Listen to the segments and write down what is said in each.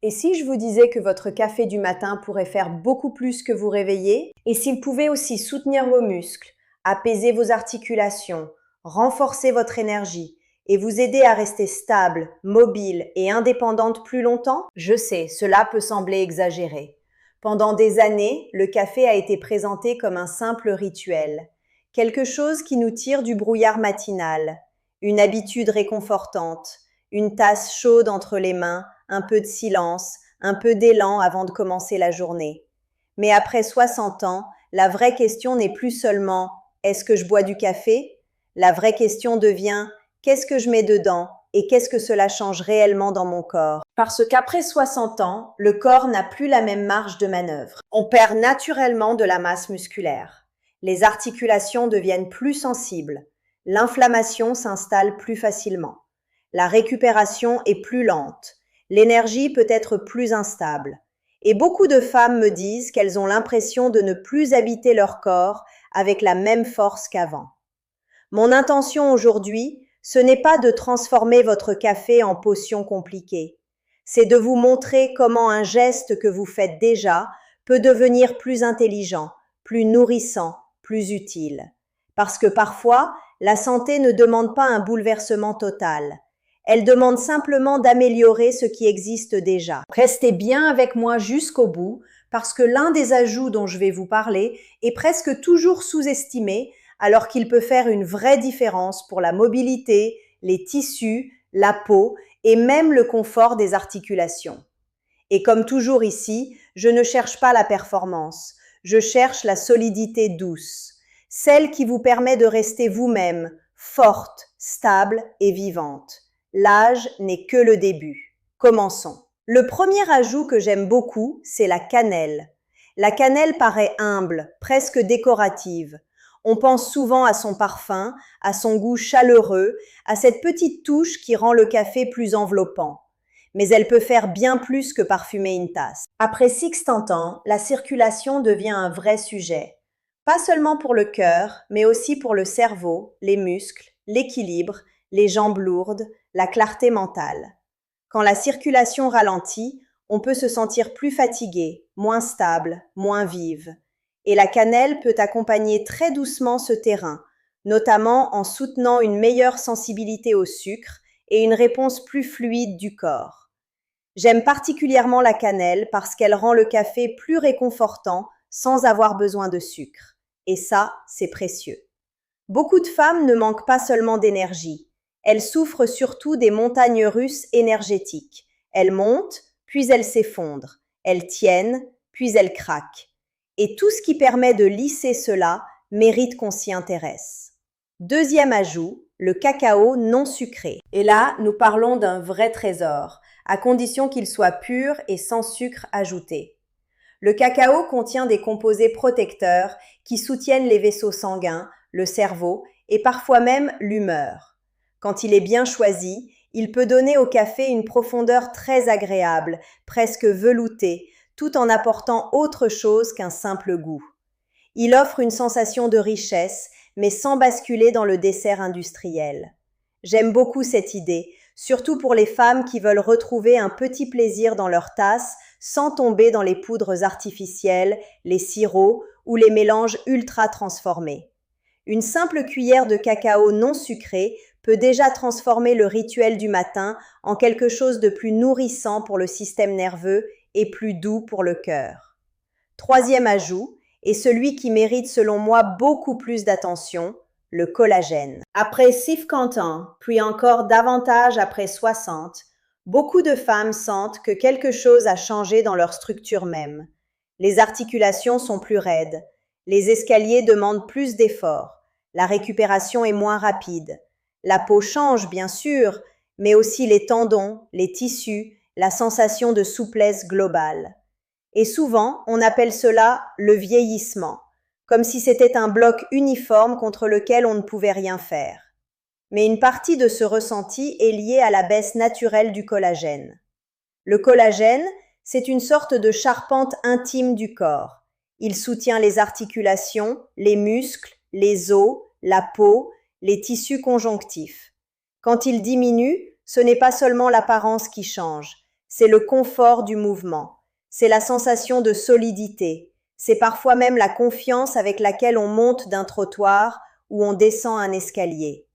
Et si je vous disais que votre café du matin pourrait faire beaucoup plus que vous réveiller? Et s'il pouvait aussi soutenir vos muscles, apaiser vos articulations, renforcer votre énergie et vous aider à rester stable, mobile et indépendante plus longtemps? Je sais, cela peut sembler exagéré. Pendant des années, le café a été présenté comme un simple rituel, quelque chose qui nous tire du brouillard matinal, une habitude réconfortante, une tasse chaude entre les mains, un peu de silence, un peu d'élan avant de commencer la journée. Mais après 60 ans, la vraie question n'est plus seulement est-ce que je bois du café? La vraie question devient qu'est-ce que je mets dedans et qu'est-ce que cela change réellement dans mon corps? Parce qu'après 60 ans, le corps n'a plus la même marge de manœuvre. On perd naturellement de la masse musculaire. Les articulations deviennent plus sensibles. L'inflammation s'installe plus facilement. La récupération est plus lente. L'énergie peut être plus instable. Et beaucoup de femmes me disent qu'elles ont l'impression de ne plus habiter leur corps avec la même force qu'avant. Mon intention aujourd'hui, ce n'est pas de transformer votre café en potion compliquée. C'est de vous montrer comment un geste que vous faites déjà peut devenir plus intelligent, plus nourrissant, plus utile. Parce que parfois, la santé ne demande pas un bouleversement total. Elle demande simplement d'améliorer ce qui existe déjà. Restez bien avec moi jusqu'au bout, parce que l'un des ajouts dont je vais vous parler est presque toujours sous-estimé, alors qu'il peut faire une vraie différence pour la mobilité, les tissus, la peau et même le confort des articulations. Et comme toujours ici, je ne cherche pas la performance, je cherche la solidité douce, celle qui vous permet de rester vous-même, forte, stable et vivante. L'âge n'est que le début. Commençons. Le premier ajout que j'aime beaucoup, c'est la cannelle. La cannelle paraît humble, presque décorative. On pense souvent à son parfum, à son goût chaleureux, à cette petite touche qui rend le café plus enveloppant. Mais elle peut faire bien plus que parfumer une tasse. Après 60 ans, la circulation devient un vrai sujet. Pas seulement pour le cœur, mais aussi pour le cerveau, les muscles, l'équilibre, les jambes lourdes, la clarté mentale. Quand la circulation ralentit, on peut se sentir plus fatigué, moins stable, moins vive. Et la cannelle peut accompagner très doucement ce terrain, notamment en soutenant une meilleure sensibilité au sucre et une réponse plus fluide du corps. J'aime particulièrement la cannelle parce qu'elle rend le café plus réconfortant sans avoir besoin de sucre. Et ça, c'est précieux. Beaucoup de femmes ne manquent pas seulement d'énergie. Elles souffrent surtout des montagnes russes énergétiques. Elles montent, puis elles s'effondrent. Elles tiennent, puis elles craquent. Et tout ce qui permet de lisser cela mérite qu'on s'y intéresse. Deuxième ajout, le cacao non sucré. Et là, nous parlons d'un vrai trésor, à condition qu'il soit pur et sans sucre ajouté. Le cacao contient des composés protecteurs qui soutiennent les vaisseaux sanguins, le cerveau et parfois même l'humeur. Quand il est bien choisi, il peut donner au café une profondeur très agréable, presque veloutée, tout en apportant autre chose qu'un simple goût. Il offre une sensation de richesse, mais sans basculer dans le dessert industriel. J'aime beaucoup cette idée, surtout pour les femmes qui veulent retrouver un petit plaisir dans leur tasse sans tomber dans les poudres artificielles, les sirops ou les mélanges ultra transformés. Une simple cuillère de cacao non sucré peut déjà transformer le rituel du matin en quelque chose de plus nourrissant pour le système nerveux et plus doux pour le cœur. Troisième ajout, et celui qui mérite selon moi beaucoup plus d'attention, le collagène. Après 50 ans, puis encore davantage après 60, beaucoup de femmes sentent que quelque chose a changé dans leur structure même. Les articulations sont plus raides, les escaliers demandent plus d'efforts, la récupération est moins rapide. La peau change bien sûr, mais aussi les tendons, les tissus, la sensation de souplesse globale. Et souvent, on appelle cela le vieillissement, comme si c'était un bloc uniforme contre lequel on ne pouvait rien faire. Mais une partie de ce ressenti est liée à la baisse naturelle du collagène. Le collagène, c'est une sorte de charpente intime du corps. Il soutient les articulations, les muscles, les os, la peau, les tissus conjonctifs. Quand il diminue, ce n'est pas seulement l'apparence qui change, C'est le confort du mouvement. C'est la sensation de solidité. C'est parfois même la confiance avec laquelle on monte d'un trottoir ou on descend un escalier.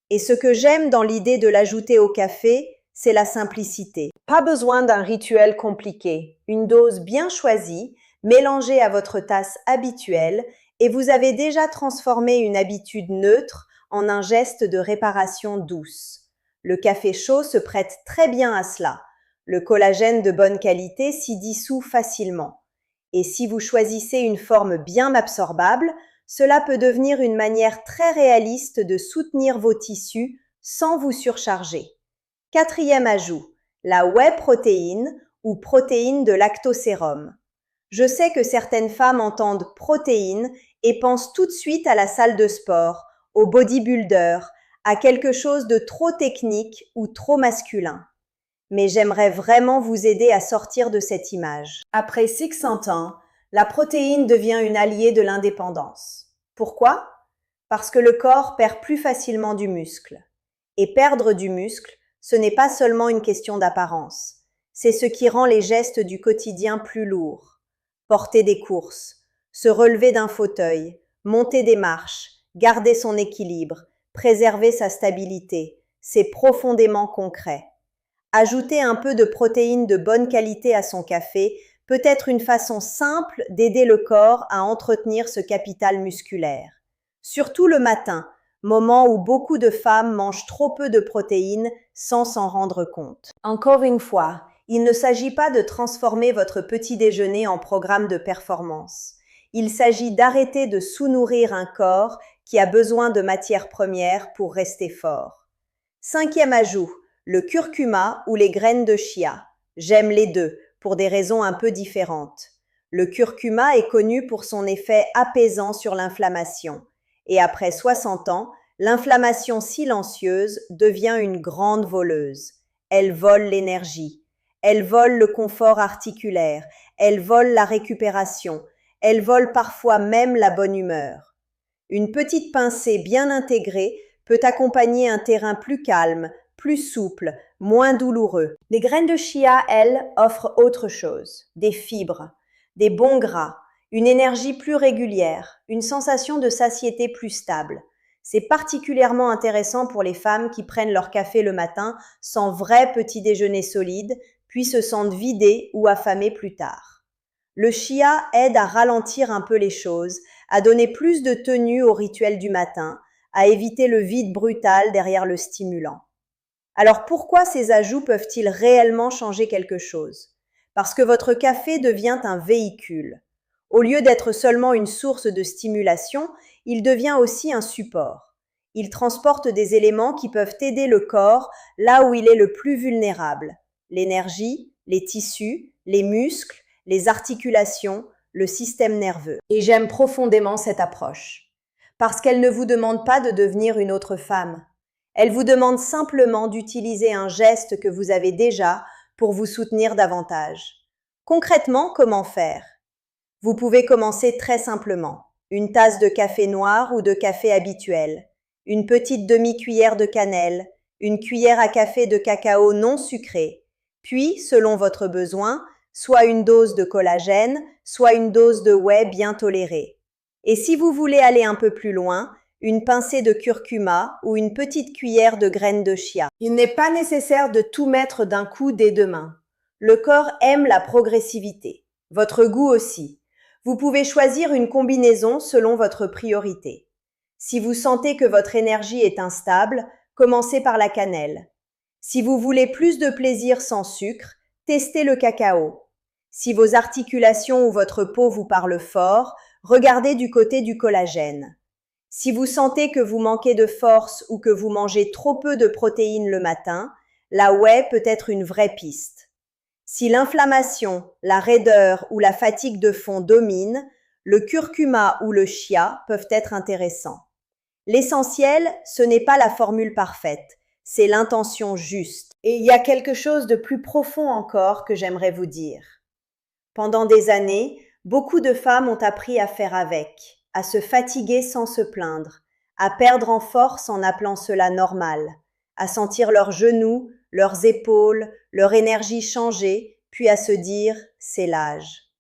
Et ce que j'aime dans l'idée de l'ajouter au café, c'est la simplicité. Pas besoin d'un rituel compliqué. Une dose bien choisie, mélangée à votre tasse habituelle, et vous avez déjà transformé une habitude neutre en un geste de réparation douce. Le café chaud se prête très bien à cela. Le collagène de bonne qualité s'y dissout facilement. Et si vous choisissez une forme bien absorbable, cela peut devenir une manière très réaliste de soutenir vos tissus sans vous surcharger. Quatrième ajout, la whey protéine ou protéine de lactosérum. Je sais que certaines femmes entendent protéine et pensent tout de suite à la salle de sport, au bodybuilder, à quelque chose de trop technique ou trop masculin. Mais j'aimerais vraiment vous aider à sortir de cette image. Après 600 ans, la protéine devient une alliée de l'indépendance. Pourquoi? Parce que le corps perd plus facilement du muscle. Et perdre du muscle, ce n'est pas seulement une question d'apparence. C'est ce qui rend les gestes du quotidien plus lourds. Porter des courses, se relever d'un fauteuil, monter des marches, garder son équilibre, préserver sa stabilité, c'est profondément concret. Ajouter un peu de protéines de bonne qualité à son café peut être une façon simple d'aider le corps à entretenir ce capital musculaire. Surtout le matin, moment où beaucoup de femmes mangent trop peu de protéines sans s'en rendre compte. Encore une fois, il ne s'agit pas de transformer votre petit déjeuner en programme de performance. Il s'agit d'arrêter de sous-nourrir un corps qui a besoin de matières premières pour rester fort. Cinquième ajout, le curcuma ou les graines de chia. J'aime les deux, pour des raisons un peu différentes. Le curcuma est connu pour son effet apaisant sur l'inflammation. Et après 60 ans, l'inflammation silencieuse devient une grande voleuse. Elle vole l'énergie. Elle vole le confort articulaire. Elle vole la récupération. Elle vole parfois même la bonne humeur. Une petite pincée bien intégrée peut accompagner un terrain plus calme, plus souple, moins douloureux. Les graines de chia, elles, offrent autre chose. Des fibres, des bons gras, une énergie plus régulière, une sensation de satiété plus stable. C'est particulièrement intéressant pour les femmes qui prennent leur café le matin sans vrai petit déjeuner solide, puis se sentent vidées ou affamées plus tard. Le chia aide à ralentir un peu les choses, à donner plus de tenue au rituel du matin, à éviter le vide brutal derrière le stimulant. Alors pourquoi ces ajouts peuvent-ils réellement changer quelque chose? Parce que votre café devient un véhicule. Au lieu d'être seulement une source de stimulation, il devient aussi un support. Il transporte des éléments qui peuvent aider le corps là où il est le plus vulnérable. L'énergie, les tissus, les muscles, les articulations, le système nerveux. Et j'aime profondément cette approche. Parce qu'elle ne vous demande pas de devenir une autre femme. Elle vous demande simplement d'utiliser un geste que vous avez déjà pour vous soutenir davantage. Concrètement, comment faire? Vous pouvez commencer très simplement. Une tasse de café noir ou de café habituel, une petite demi-cuillère de cannelle, une cuillère à café de cacao non sucré, puis, selon votre besoin, soit une dose de collagène, soit une dose de whey bien tolérée. Et si vous voulez aller un peu plus loin, une pincée de curcuma ou une petite cuillère de graines de chia. Il n'est pas nécessaire de tout mettre d'un coup dès demain. Le corps aime la progressivité. Votre goût aussi. Vous pouvez choisir une combinaison selon votre priorité. Si vous sentez que votre énergie est instable, commencez par la cannelle. Si vous voulez plus de plaisir sans sucre, testez le cacao. Si vos articulations ou votre peau vous parlent fort, regardez du côté du collagène. Si vous sentez que vous manquez de force ou que vous mangez trop peu de protéines le matin, la whey peut être une vraie piste. Si l'inflammation, la raideur ou la fatigue de fond dominent, le curcuma ou le chia peuvent être intéressants. L'essentiel, ce n'est pas la formule parfaite, c'est l'intention juste. Et il y a quelque chose de plus profond encore que j'aimerais vous dire. Pendant des années, beaucoup de femmes ont appris à faire avec, à se fatiguer sans se plaindre, à perdre en force en appelant cela normal, à sentir leurs genoux, leurs épaules, leur énergie changer, puis à se dire « c'est l'âge ».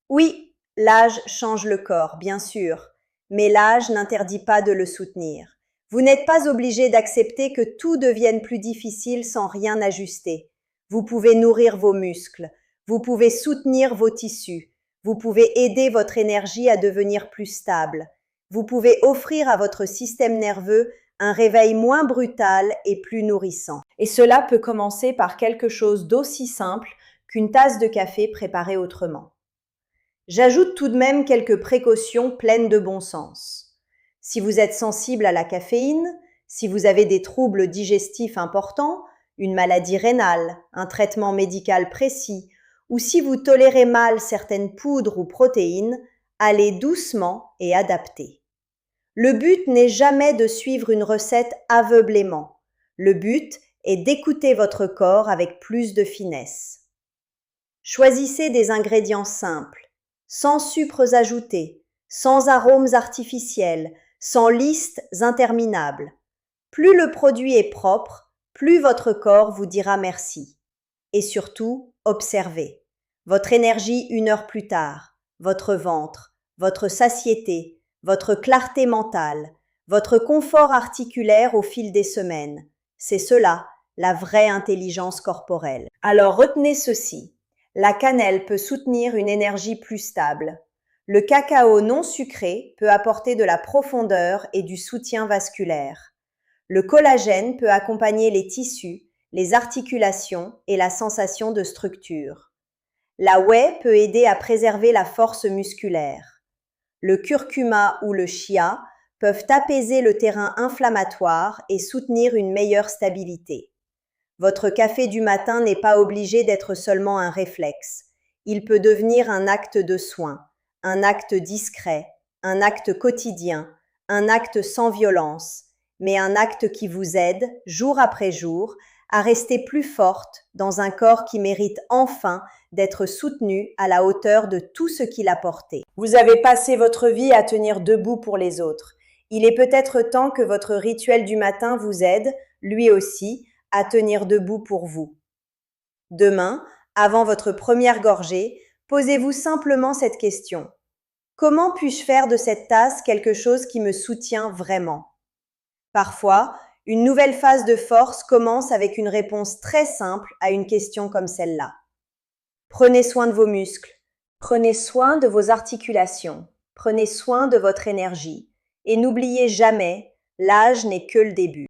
Oui, l'âge change le corps, bien sûr, mais l'âge n'interdit pas de le soutenir. Vous n'êtes pas obligé d'accepter que tout devienne plus difficile sans rien ajuster. Vous pouvez nourrir vos muscles, vous pouvez soutenir vos tissus, vous pouvez aider votre énergie à devenir plus stable, vous pouvez offrir à votre système nerveux un réveil moins brutal et plus nourrissant. Et cela peut commencer par quelque chose d'aussi simple qu'une tasse de café préparée autrement. J'ajoute tout de même quelques précautions pleines de bon sens. Si vous êtes sensible à la caféine, si vous avez des troubles digestifs importants, une maladie rénale, un traitement médical précis, ou si vous tolérez mal certaines poudres ou protéines, allez doucement et adaptez. Le but n'est jamais de suivre une recette aveuglément. Le but est d'écouter votre corps avec plus de finesse. Choisissez des ingrédients simples, sans sucres ajoutés, sans arômes artificiels, sans listes interminables. Plus le produit est propre, plus votre corps vous dira merci. Et surtout, observez. Votre énergie 1 heure plus tard, votre ventre, votre satiété, votre clarté mentale, votre confort articulaire au fil des semaines. C'est cela, la vraie intelligence corporelle. Alors retenez ceci. La cannelle peut soutenir une énergie plus stable. Le cacao non sucré peut apporter de la profondeur et du soutien vasculaire. Le collagène peut accompagner les tissus, les articulations et la sensation de structure. La whey peut aider à préserver la force musculaire. Le curcuma ou le chia peuvent apaiser le terrain inflammatoire et soutenir une meilleure stabilité. Votre café du matin n'est pas obligé d'être seulement un réflexe. Il peut devenir un acte de soin, un acte discret, un acte quotidien, un acte sans violence, mais un acte qui vous aide, jour après jour, à rester plus forte dans un corps qui mérite enfin d'être soutenu à la hauteur de tout ce qu'il a porté. Vous avez passé votre vie à tenir debout pour les autres. Il est peut-être temps que votre rituel du matin vous aide, lui aussi, à tenir debout pour vous. Demain, avant votre première gorgée, posez-vous simplement cette question. Comment puis-je faire de cette tasse quelque chose qui me soutient vraiment ? Parfois, une nouvelle phase de force commence avec une réponse très simple à une question comme celle-là. Prenez soin de vos muscles, prenez soin de vos articulations, prenez soin de votre énergie et n'oubliez jamais, l'âge n'est que le début.